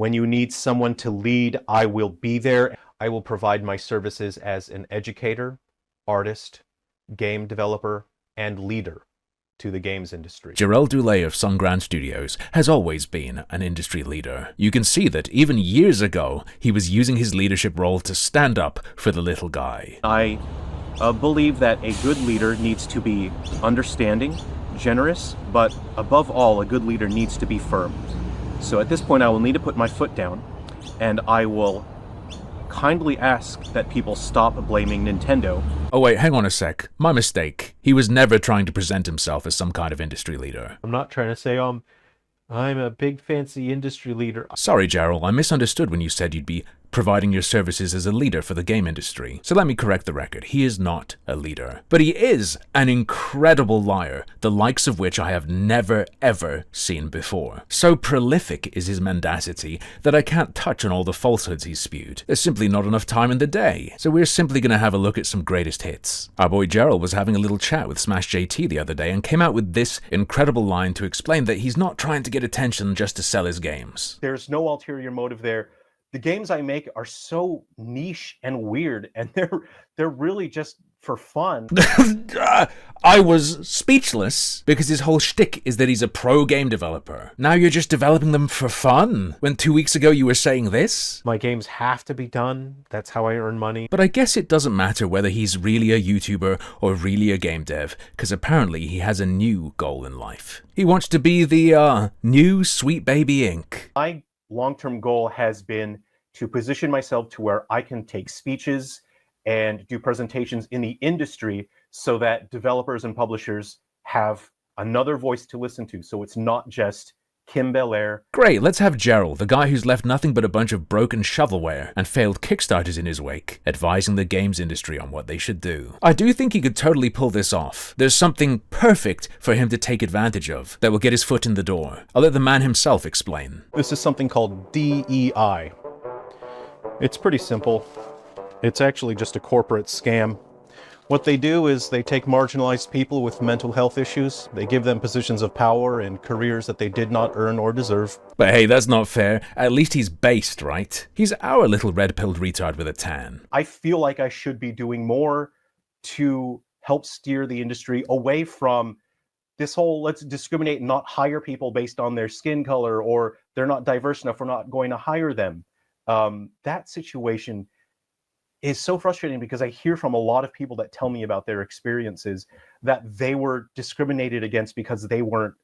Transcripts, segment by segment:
When you need someone to lead, I will be there. I will provide my services as an educator, artist, game developer, and leader to the games industry. Jarrell Dulé of Sungrand Studios has always been an industry leader. You can see that even years ago, he was using his leadership role to stand up for the little guy. I believe that a good leader needs to be understanding, generous, but above all, a good leader needs to be firm. So at this point, I will need to put my foot down, and I will kindly ask that people stop blaming Nintendo. Oh wait, hang on a sec. My mistake. He was never trying to present himself as some kind of industry leader. I'm not trying to say I'm a big fancy industry leader. Sorry, Jarrell, I misunderstood when you said you'd be providing your services as a leader for the game industry. So let me correct the record. He is not a leader. But he is an incredible liar, the likes of which I have never ever seen before. So prolific is his mendacity that I can't touch on all the falsehoods he's spewed. There's simply not enough time in the day. So we're simply going to have a look at some greatest hits. Our boy Jarrell was having a little chat with Smash JT the other day and came out with this incredible line to explain that he's not trying to get attention just to sell his games. There's no ulterior motive there. The games I make are so niche and weird, and they're really just for fun. I was speechless because his whole shtick is that he's a pro game developer. Now you're just developing them for fun, when 2 weeks ago you were saying this? My games have to be done. That's how I earn money. But I guess it doesn't matter whether he's really a YouTuber or really a game dev, because apparently he has a new goal in life. He wants to be the, new Sweet Baby Inc. My long-term goal has been to position myself to where I can take speeches and do presentations in the industry so that developers and publishers have another voice to listen to. So it's not just Kim Belair. Great, let's have Jarrell, the guy who's left nothing but a bunch of broken shovelware and failed Kickstarters in his wake, advising the games industry on what they should do. I do think he could totally pull this off. There's something perfect for him to take advantage of that will get his foot in the door. I'll let the man himself explain. This is something called DEI. It's pretty simple. It's actually just a corporate scam. What they do is they take marginalized people with mental health issues, they give them positions of power and careers that they did not earn or deserve. But hey, that's not fair. At least he's based, right? He's our little red-pilled retard with a tan. I feel like I should be doing more to help steer the industry away from this whole let's discriminate and not hire people based on their skin color, or they're not diverse enough, we're not going to hire them. That situation is so frustrating because I hear from a lot of people that tell me about their experiences that they were discriminated against because they weren't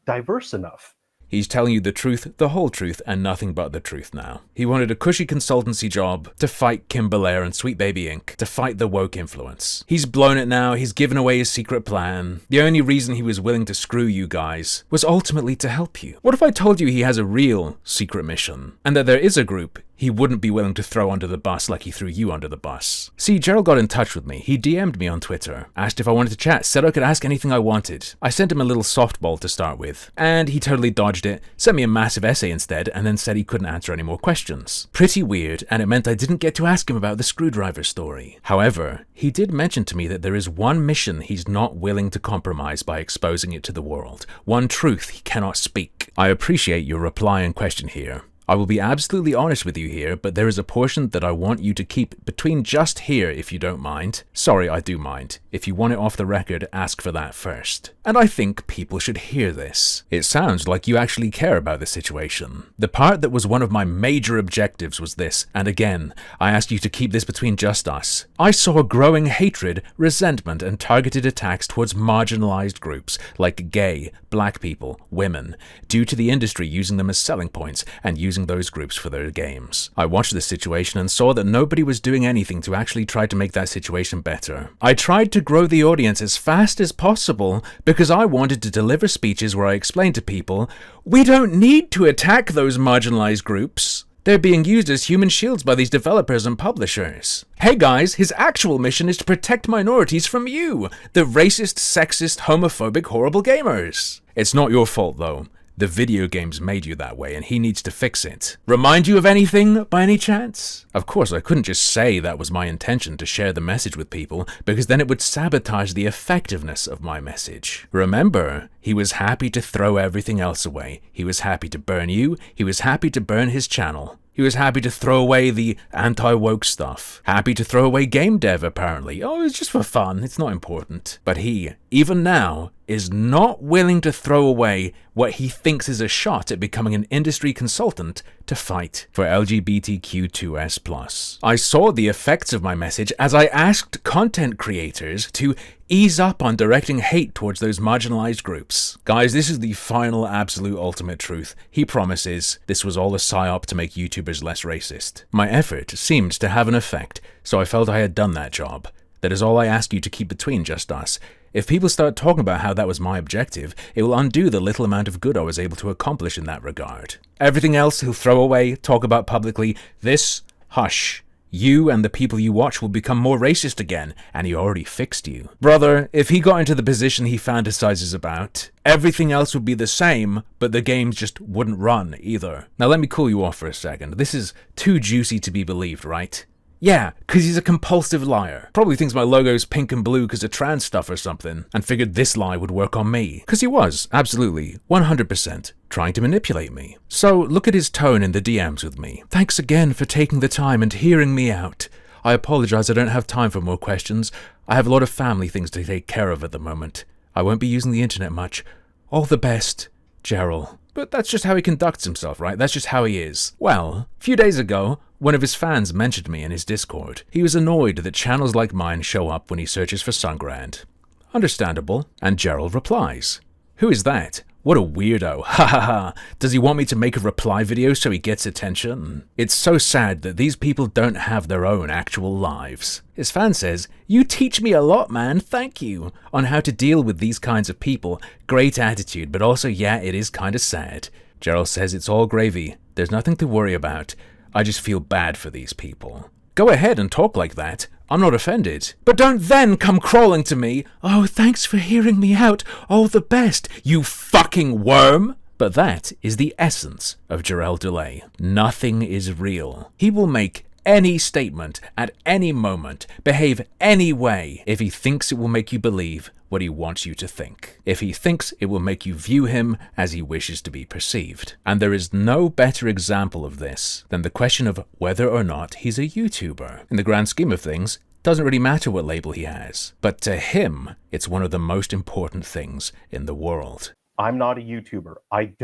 diverse enough. He's telling you the truth, the whole truth, and nothing but the truth now. He wanted a cushy consultancy job to fight Kim Belair and Sweet Baby Inc. to fight the woke influence. He's blown it now, he's given away his secret plan. The only reason he was willing to screw you guys was ultimately to help you. What if I told you he has a real secret mission, and that there is a group he wouldn't be willing to throw under the bus like he threw you under the bus? See, Jarrell got in touch with me. He DM'd me on Twitter, asked if I wanted to chat, said I could ask anything I wanted. I sent him a little softball to start with, and he totally dodged it, sent me a massive essay instead, and then said he couldn't answer any more questions. Pretty weird, and it meant I didn't get to ask him about the screwdriver story. However, he did mention to me that there is one mission he's not willing to compromise by exposing it to the world. One truth he cannot speak. I appreciate your reply and question here. I will be absolutely honest with you here, but there is a portion that I want you to keep between just here if you don't mind. Sorry, I do mind. If you want it off the record, ask for that first. And I think people should hear this. It sounds like you actually care about the situation. The part that was one of my major objectives was this, and again, I ask you to keep this between just us. I saw growing hatred, resentment, and targeted attacks towards marginalized groups like gay, black people, women, due to the industry using them as selling points and using those groups for their games. I watched the situation and saw that nobody was doing anything to actually try to make that situation better. I tried to grow the audience as fast as possible because I wanted to deliver speeches where I explained to people, we don't need to attack those marginalized groups. They're being used as human shields by these developers and publishers. Hey guys, his actual mission is to protect minorities from you, the racist, sexist, homophobic, horrible gamers. It's not your fault though. The video games made you that way, and he needs to fix it. Remind you of anything, by any chance? Of course, I couldn't just say that was my intention to share the message with people, because then it would sabotage the effectiveness of my message. Remember, he was happy to throw everything else away. He was happy to burn you. He was happy to burn his channel. He was happy to throw away the anti-woke stuff. Happy to throw away game dev, apparently. Oh, it's just for fun. It's not important. But he, even now, is not willing to throw away what he thinks is a shot at becoming an industry consultant to fight for LGBTQ2S+. I saw the effects of my message as I asked content creators to ease up on directing hate towards those marginalized groups. Guys, this is the final absolute ultimate truth. He promises this was all a psyop to make YouTubers less racist. My effort seemed to have an effect, so I felt I had done that job. That is all I ask you to keep between just us. If people start talking about how that was my objective, it will undo the little amount of good I was able to accomplish in that regard. Everything else he'll throw away, talk about publicly. This, hush. You and the people you watch will become more racist again, and he already fixed you. Brother, if he got into the position he fantasizes about, everything else would be the same, but the games just wouldn't run either. Now let me cool you off for a second. This is too juicy to be believed, right? Yeah, because he's a compulsive liar. Probably thinks my logo's pink and blue because of trans stuff or something, and figured this lie would work on me. Because he was, absolutely, 100%, trying to manipulate me. So look at his tone in the DMs with me. Thanks again for taking the time and hearing me out. I apologize I don't have time for more questions. I have a lot of family things to take care of at the moment. I won't be using the internet much. All the best, Gerald. But that's just how he conducts himself, right? That's just how he is. Well, a few days ago, one of his fans mentioned me in his Discord. He was annoyed that channels like mine show up when he searches for Sungrand. Understandable. And Gerald replies, "Who is that? What a weirdo. Ha ha ha. Does he want me to make a reply video so he gets attention?" It's so sad that these people don't have their own actual lives. His fan says, "You teach me a lot, man. Thank you. On how to deal with these kinds of people. Great attitude, but also, yeah, it is kinda sad." Gerald says it's all gravy. There's nothing to worry about. I just feel bad for these people. Go ahead and talk like that. I'm not offended. But don't then come crawling to me. "Oh, thanks for hearing me out. All the best, you fucking worm." But that is the essence of Jarrell Delay. Nothing is real. He will make any statement at any moment, behave any way, if he thinks it will make you believe what he wants you to think. If he thinks it will make you view him as he wishes to be perceived. And there is no better example of this than the question of whether or not he's a YouTuber. In the grand scheme of things, doesn't really matter what label he has. But to him, it's one of the most important things in the world. I'm not a YouTuber. I'm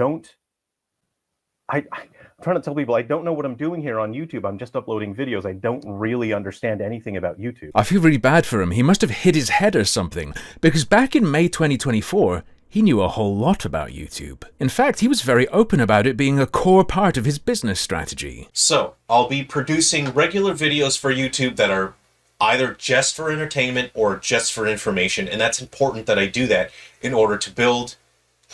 trying to tell people I don't know what I'm doing here on YouTube. I'm just uploading videos. I don't really understand anything about YouTube. I feel really bad for him. He must have hit his head or something, because back in May 2024, he knew a whole lot about YouTube. In fact, he was very open about it being a core part of his business strategy. So, I'll be producing regular videos for YouTube that are either just for entertainment or just for information, and that's important that I do that in order to build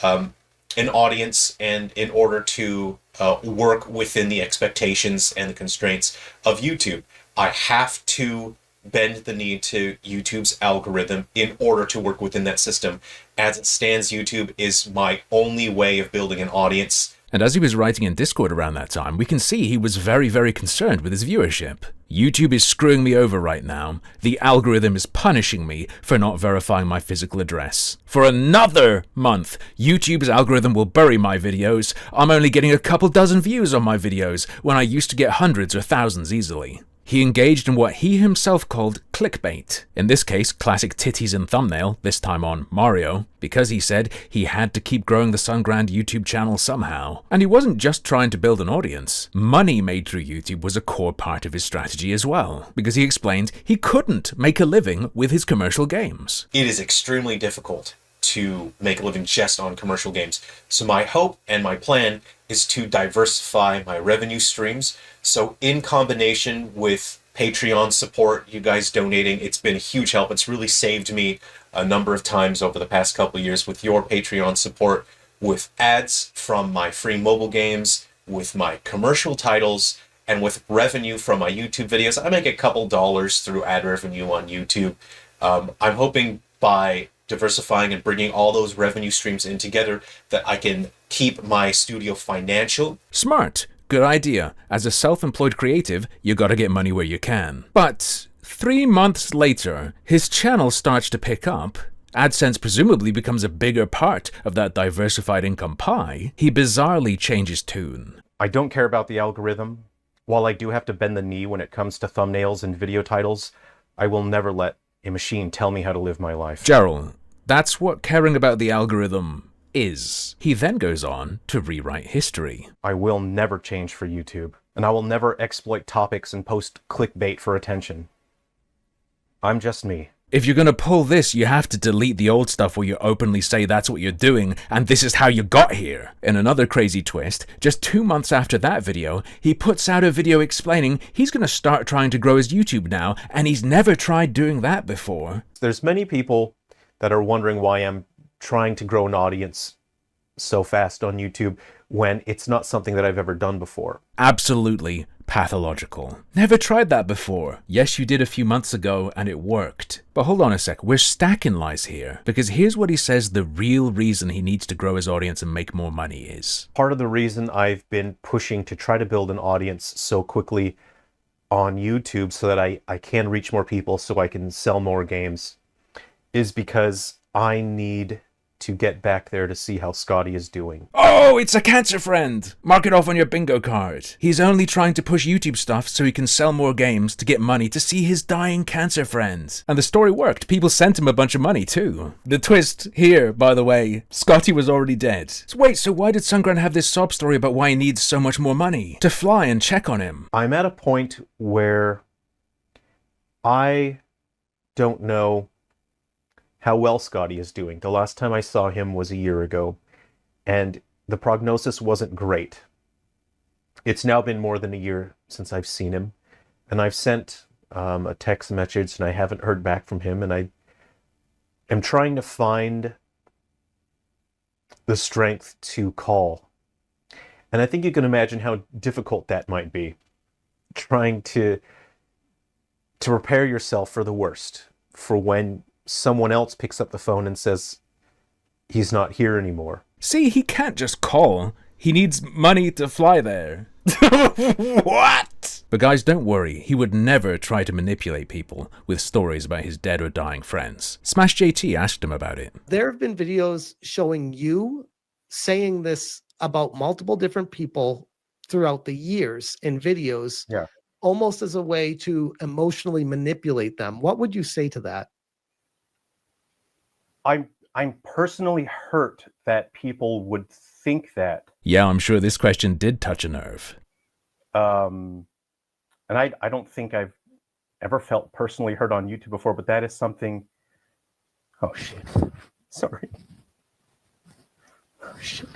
an audience and in order to work within the expectations and the constraints of YouTube. I have to bend the knee to YouTube's algorithm in order to work within that system. As it stands, YouTube is my only way of building an audience. And as he was writing in Discord around that time, we can see he was very, very concerned with his viewership. YouTube is screwing me over right now. The algorithm is punishing me for not verifying my physical address. For another month, YouTube's algorithm will bury my videos. I'm only getting a couple dozen views on my videos when I used to get hundreds or thousands easily. He engaged in what he himself called clickbait. In this case, classic titties and thumbnail, this time on Mario, because he said he had to keep growing the Sungrand YouTube channel somehow. And he wasn't just trying to build an audience. Money made through YouTube was a core part of his strategy as well, because he explained he couldn't make a living with his commercial games. It is extremely difficult to make a living just on commercial games. So my hope and my plan is to diversify my revenue streams. So in combination with Patreon support, you guys donating, it's been a huge help. It's really saved me a number of times over the past couple of years with your Patreon support, with ads from my free mobile games, with my commercial titles, and with revenue from my YouTube videos. I make a couple dollars through ad revenue on YouTube. I'm hoping by diversifying and bringing all those revenue streams in together that I can keep my studio financial. Smart. Good idea. As a self-employed creative, you gotta get money where you can. But 3 months later, his channel starts to pick up. AdSense presumably becomes a bigger part of that diversified income pie. He bizarrely changes tune. I don't care about the algorithm. While I do have to bend the knee when it comes to thumbnails and video titles, I will never let a machine tell me how to live my life. Gerald, that's what caring about the algorithm is. He then goes on to rewrite history. I will never change for YouTube, and I will never exploit topics and post clickbait for attention. I'm just me. If you're gonna pull this, you have to delete the old stuff where you openly say that's what you're doing and this is how you got here. In another crazy twist, just 2 months after that video, he puts out a video explaining he's gonna start trying to grow his YouTube now, and he's never tried doing that before. There's many people that are wondering why I'm trying to grow an audience so fast on YouTube when it's not something that I've ever done before. Absolutely pathological. Never tried that before. Yes, you did a few months ago and it worked. But hold on a sec, we're stacking lies here. Because here's what he says the real reason he needs to grow his audience and make more money is. Part of the reason I've been pushing to try to build an audience so quickly on YouTube so that I can reach more people, so I can sell more games, is because I need to get back there to see how Scotty is doing. Oh, it's a cancer friend! Mark it off on your bingo card. He's only trying to push YouTube stuff so he can sell more games to get money to see his dying cancer friend. And the story worked. People sent him a bunch of money too. The twist here, by the way, Scotty was already dead. So wait, so why did Sungrand have this sob story about why he needs so much more money? To fly and check on him. I'm at a point where I don't know how well Scotty is doing. The last time I saw him was a year ago, and the prognosis wasn't great. It's now been more than a year since I've seen him, and I've sent a text message and I haven't heard back from him, and I am trying to find the strength to call. And I think you can imagine how difficult that might be, trying to prepare yourself for the worst, for when someone else picks up the phone and says he's not here anymore. See, he can't just call. He needs money to fly there. What? But guys, don't worry. He would never try to manipulate people with stories about his dead or dying friends. Smash JT asked him about it. There have been videos showing you saying this about multiple different people throughout the years in videos, almost as a way to emotionally manipulate them. What would you say to that? I'm personally hurt that people would think that. Yeah, I'm sure this question did touch a nerve. And I don't think I've ever felt personally hurt on YouTube before, but that is something. Oh shit! Sorry. Oh shit.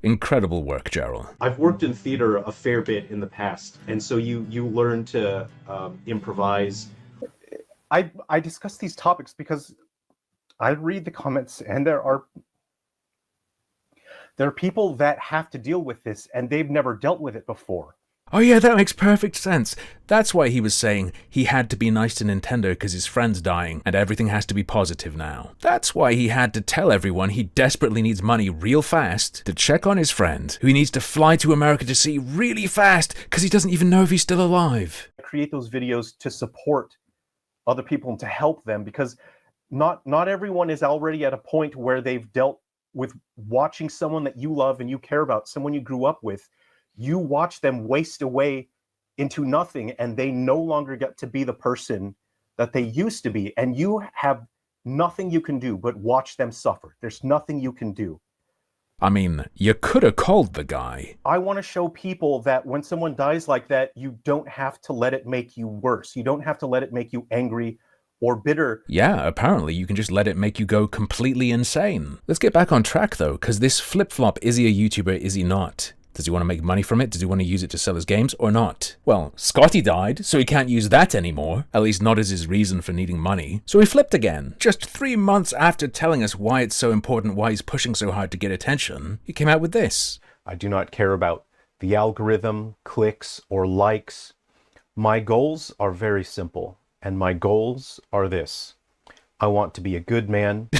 Incredible work, Gerald. I've worked in theater a fair bit in the past, and so you learn to improvise. I discuss these topics because I read the comments, and there are people that have to deal with this, and they've never dealt with it before. Oh yeah, that makes perfect sense. That's why he was saying he had to be nice to Nintendo because his friend's dying and everything has to be positive now. That's why he had to tell everyone he desperately needs money real fast to check on his friend, who he needs to fly to America to see really fast because he doesn't even know if he's still alive. I create those videos to support other people and to help them, because not everyone is already at a point where they've dealt with watching someone that you love and you care about, someone you grew up with. You watch them waste away into nothing, and they no longer get to be the person that they used to be, and you have nothing you can do but watch them suffer. There's nothing you can do. I mean, you could have called the guy. I want to show people that when someone dies like that, you don't have to let it make you worse. You don't have to let it make you angry or bitter. Yeah, apparently you can just let it make you go completely insane. Let's get back on track though, because this flip-flop, is he a YouTuber, is he not? Does he want to make money from it? Does he want to use it to sell his games or not? Well, Scotty died, so he can't use that anymore. At least not as his reason for needing money. So he flipped again. Just 3 months after telling us why it's so important, why he's pushing so hard to get attention, he came out with this. I do not care about the algorithm, clicks, or likes. My goals are very simple, and my goals are this. I want to be a good man.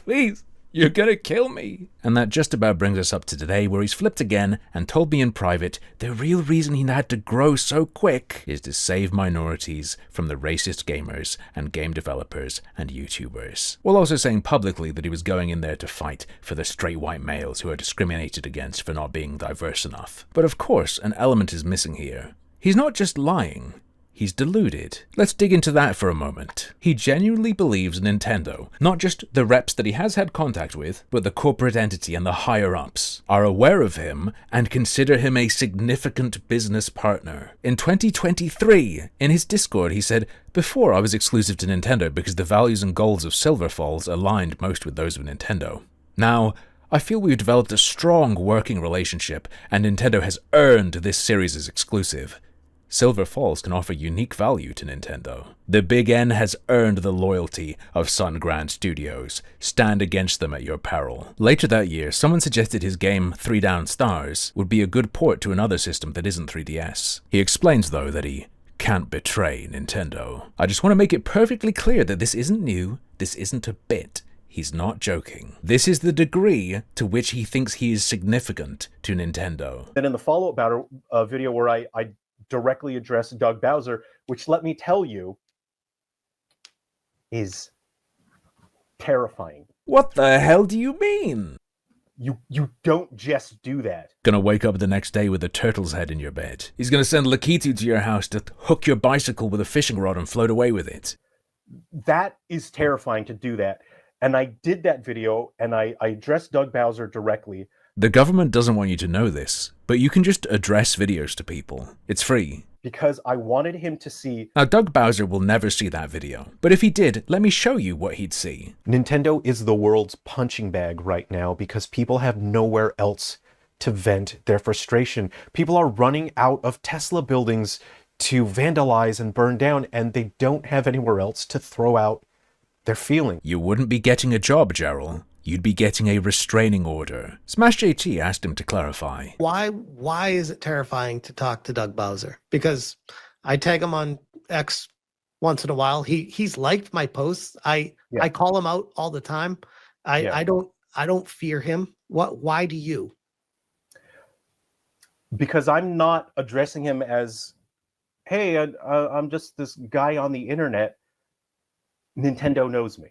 Please. You're gonna kill me. And that just about brings us up to today, where he's flipped again and told me in private the real reason he had to grow so quick is to save minorities from the racist gamers and game developers and YouTubers. While also saying publicly that he was going in there to fight for the straight white males who are discriminated against for not being diverse enough. But of course, an element is missing here. He's not just lying. He's deluded. Let's dig into that for a moment. He genuinely believes Nintendo, not just the reps that he has had contact with, but the corporate entity and the higher-ups, are aware of him and consider him a significant business partner. In 2023, in his Discord, he said, "Before I was exclusive to Nintendo because the values and goals of Silver Falls aligned most with those of Nintendo. Now, I feel we've developed a strong working relationship, and Nintendo has earned this series' exclusive. Silver Falls can offer unique value to Nintendo. The Big N has earned the loyalty of Sungrand Studios. Stand against them at your peril." Later that year, someone suggested his game 3 Down Stars would be a good port to another system that isn't 3DS. He explains, though, that he can't betray Nintendo. I just want to make it perfectly clear that this isn't new, this isn't a bit. He's not joking. This is the degree to which he thinks he is significant to Nintendo. Then in the follow-up battle video where I directly address Doug Bowser, which, let me tell you, is terrifying. What the hell do you mean? You don't just do that. Gonna wake up the next day with a turtle's head in your bed. He's gonna send Lakitu to your house to hook your bicycle with a fishing rod and float away with it. That is terrifying to do that. And I did that video, and I addressed Doug Bowser directly. The government doesn't want you to know this, but you can just address videos to people. It's free. Because I wanted him to see... Now, Doug Bowser will never see that video, but if he did, let me show you what he'd see. Nintendo is the world's punching bag right now because people have nowhere else to vent their frustration. People are running out of Tesla buildings to vandalize and burn down, and they don't have anywhere else to throw out their feelings. You wouldn't be getting a job, Gerald. You'd be getting a restraining order. Smash JT asked him to clarify. Why is it terrifying to talk to Doug Bowser? Because I tag him on X once in a while. He's liked my posts. I call him out all the time. I don't fear him. Why do you? Because I'm not addressing him as, hey, I'm just this guy on the internet. Nintendo knows me.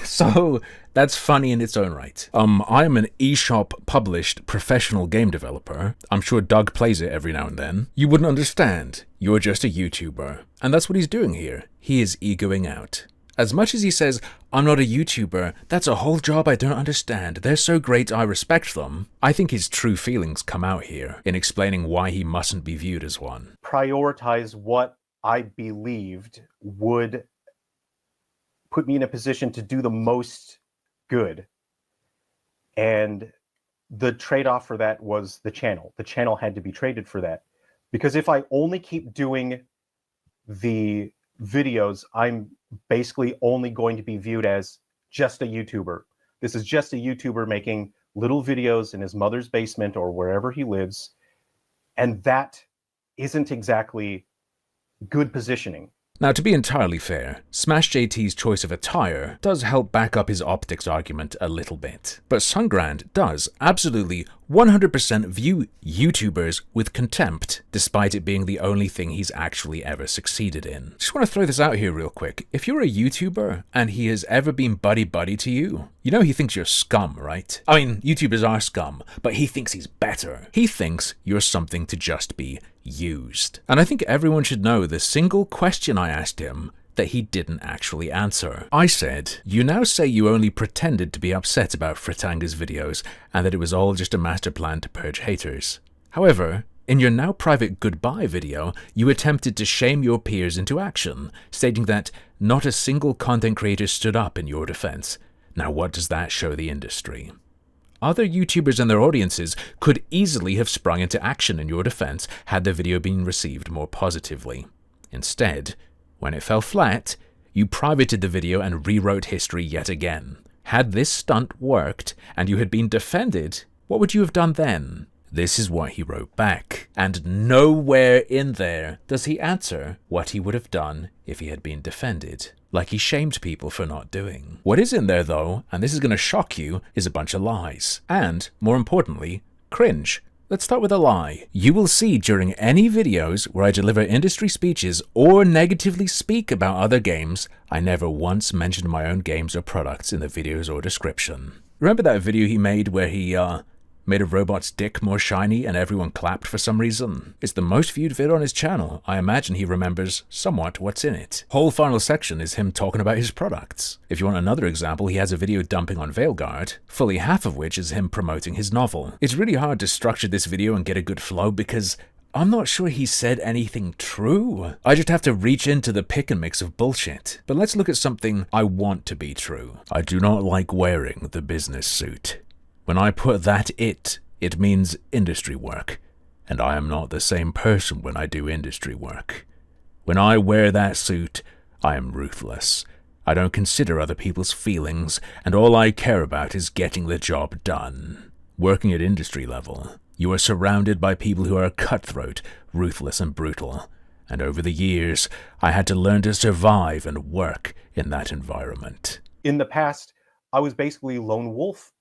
So, that's funny in its own right. I'm an eShop published professional game developer. I'm sure Doug plays it every now and then. You wouldn't understand. You're just a YouTuber. And that's what he's doing here. He is egoing out. As much as he says, I'm not a YouTuber, that's a whole job I don't understand. They're so great I respect them. I think his true feelings come out here in explaining why he mustn't be viewed as one. Prioritize what I believed would put me in a position to do the most good. And the trade-off for that was the channel. The channel had to be traded for that. Because if I only keep doing the videos, I'm basically only going to be viewed as just a YouTuber. This is just a YouTuber making little videos in his mother's basement or wherever he lives. And that isn't exactly good positioning. Now, to be entirely fair, Smash JT's choice of attire does help back up his optics argument a little bit. But Sungrand does absolutely 100% view YouTubers with contempt, despite it being the only thing he's actually ever succeeded in. Just want to throw this out here real quick. If you're a YouTuber and he has ever been buddy-buddy to you, you know he thinks you're scum, right? I mean, YouTubers are scum, but he thinks he's better. He thinks you're something to just be used. And I think everyone should know the single question I asked him that he didn't actually answer. I said, you now say you only pretended to be upset about Fritanga's videos and that it was all just a master plan to purge haters. However, in your now private goodbye video, you attempted to shame your peers into action, stating that not a single content creator stood up in your defense. Now what does that show the industry? Other YouTubers and their audiences could easily have sprung into action in your defense had the video been received more positively. Instead, when it fell flat, you privated the video and rewrote history yet again. Had this stunt worked and you had been defended, what would you have done then? This is what he wrote back. And nowhere in there does he answer what he would have done if he had been defended. like he shamed people for not doing. What is in there though, and this is going to shock you, is a bunch of lies. And, more importantly, cringe. Let's start with a lie. You will see during any videos where I deliver industry speeches or negatively speak about other games, I never once mentioned my own games or products in the videos or description. Remember that video he made where he, made a robot's dick more shiny and everyone clapped for some reason? It's the most viewed vid on his channel. I imagine he remembers somewhat what's in it. Whole final section is him talking about his products. If you want another example, he has a video dumping on Veilguard, fully half of which is him promoting his novel. It's really hard to structure this video and get a good flow because I'm not sure he said anything true. I just have to reach into the pick and mix of bullshit. But let's look at something I want to be true. I do not like wearing the business suit. When I put that it means industry work, and I am not the same person when I do industry work. When I wear that suit, I am ruthless. I don't consider other people's feelings, and all I care about is getting the job done. Working at industry level, you are surrounded by people who are cutthroat, ruthless, and brutal, and over the years, I had to learn to survive and work in that environment. In the past, I was basically lone wolf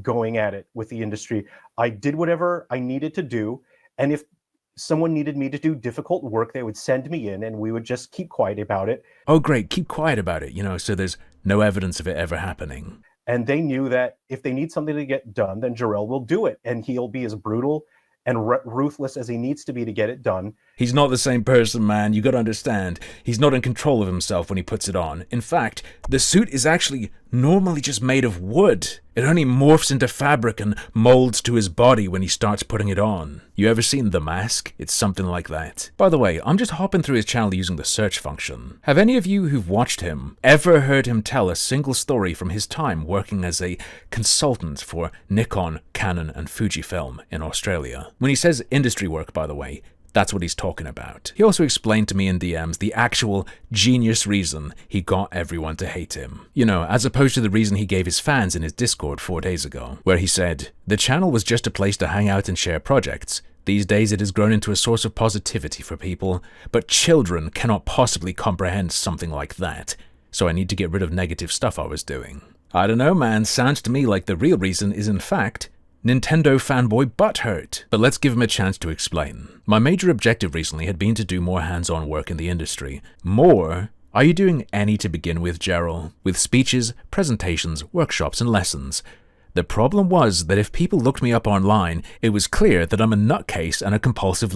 going at it with the industry. I did whatever I needed to do, and if someone needed me to do difficult work, they would send me in and we would just keep quiet about it. Oh great, keep quiet about it, so there's no evidence of it ever happening. And they knew that if they need something to get done, then Jarrell will do it, and he'll be as brutal and ruthless as he needs to be to get it done. He's not the same person, man. You gotta understand. He's not in control of himself when he puts it on. In fact, the suit is actually normally just made of wood. It only morphs into fabric and molds to his body when he starts putting it on. You ever seen The Mask? It's something like that. By the way, I'm just hopping through his channel using the search function. Have any of you who've watched him ever heard him tell a single story from his time working as a consultant for Nikon, Canon, and Fujifilm in Australia? When he says industry work, by the way, that's what he's talking about. He also explained to me in DMs the actual genius reason he got everyone to hate him. As opposed to the reason he gave his fans in his Discord 4 days ago, where he said, "The channel was just a place to hang out and share projects. These days it has grown into a source of positivity for people, but children cannot possibly comprehend something like that. So I need to get rid of negative stuff I was doing." I don't know, man. Sounds to me like the real reason is in fact Nintendo fanboy butthurt. But let's give him a chance to explain. My major objective recently had been to do more hands-on work in the industry. More? Are you doing any to begin with, Gerald? With speeches, presentations, workshops, and lessons. The problem was that if people looked me up online, it was clear that I'm a nutcase and a compulsive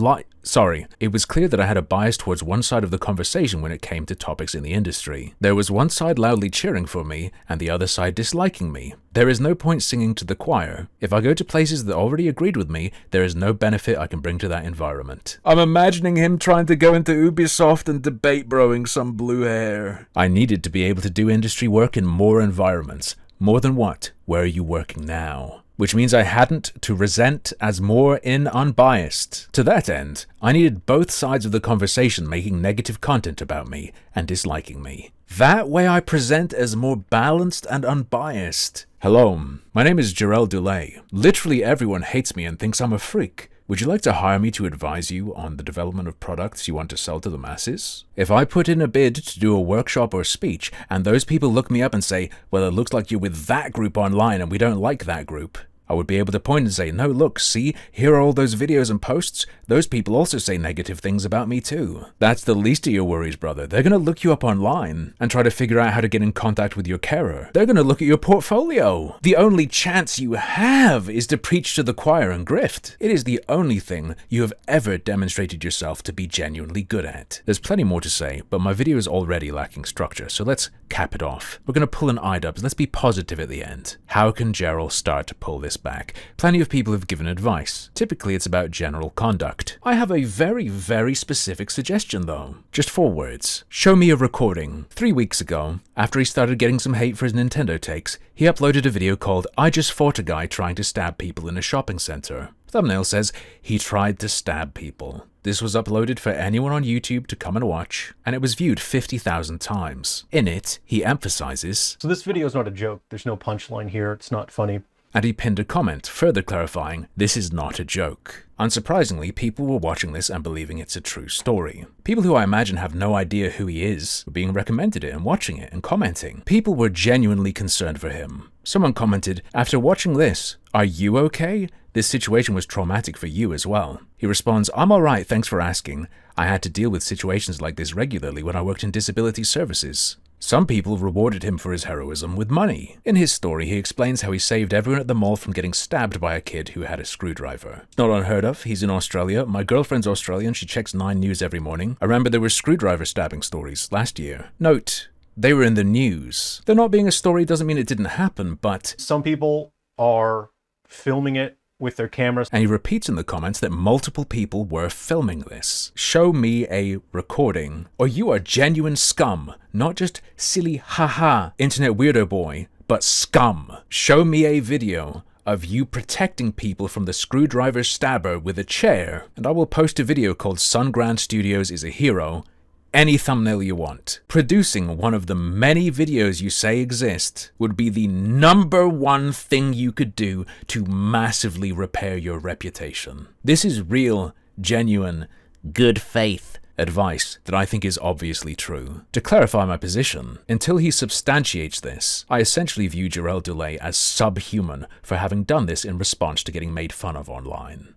it was clear that I had a bias towards one side of the conversation when it came to topics in the industry. There was one side loudly cheering for me, and the other side disliking me. There is no point singing to the choir. If I go to places that already agreed with me, there is no benefit I can bring to that environment. I'm imagining him trying to go into Ubisoft and debate broing some blue hair. I needed to be able to do industry work in more environments. More than what? Where are you working now? Which means I hadn't to resent as more unbiased. To that end, I needed both sides of the conversation making negative content about me and disliking me. That way I present as more balanced and unbiased. Hello, my name is Jarrell Dulay. Literally everyone hates me and thinks I'm a freak. Would you like to hire me to advise you on the development of products you want to sell to the masses? If I put in a bid to do a workshop or speech, and those people look me up and say, well, it looks like you're with that group online and we don't like that group, I would be able to point and say, no, look, see, here are all those videos and posts. Those people also say negative things about me too. That's the least of your worries, brother. They're going to look you up online and try to figure out how to get in contact with your carer. They're going to look at your portfolio. The only chance you have is to preach to the choir and grift. It is the only thing you have ever demonstrated yourself to be genuinely good at. There's plenty more to say, but my video is already lacking structure, so let's cap it off. We're going to pull an iDubbbz. Let's be positive at the end. How can Gerald start to pull this back? Plenty of people have given advice. Typically it's about general conduct. I have a very, very specific suggestion though. Just 4 words. Show me a recording. 3 weeks ago, after he started getting some hate for his Nintendo takes, he uploaded a video called "I just fought a guy trying to stab people in a shopping center." Thumbnail says, he tried to stab people. This was uploaded for anyone on YouTube to come and watch, and it was viewed 50,000 times. In it, he emphasizes, so this video is not a joke. There's no punchline here. It's not funny. And he pinned a comment, further clarifying, this is not a joke. Unsurprisingly, people were watching this and believing it's a true story. People who I imagine have no idea who he is were being recommended it and watching it and commenting. People were genuinely concerned for him. Someone commented, after watching this, are you okay? This situation was traumatic for you as well. He responds, I'm alright, thanks for asking. I had to deal with situations like this regularly when I worked in disability services. Some people rewarded him for his heroism with money. In his story, he explains how he saved everyone at the mall from getting stabbed by a kid who had a screwdriver. Not unheard of, he's in Australia. My girlfriend's Australian, she checks 9 News every morning. I remember there were screwdriver stabbing stories last year. Note, they were in the news. There not being a story doesn't mean it didn't happen, but some people are filming it with their cameras. And he repeats in the comments that multiple people were filming this. Show me a recording, or you are genuine scum, not just silly haha internet weirdo boy, but scum. Show me a video of you protecting people from the screwdriver stabber with a chair, and I will post a video called Sungrand Studios is a Hero. Any thumbnail you want. Producing one of the many videos you say exist would be the #1 thing you could do to massively repair your reputation. This is real, genuine, good faith advice that I think is obviously true. To clarify my position, until he substantiates this, I essentially view Jarrell Dulé as subhuman for having done this in response to getting made fun of online.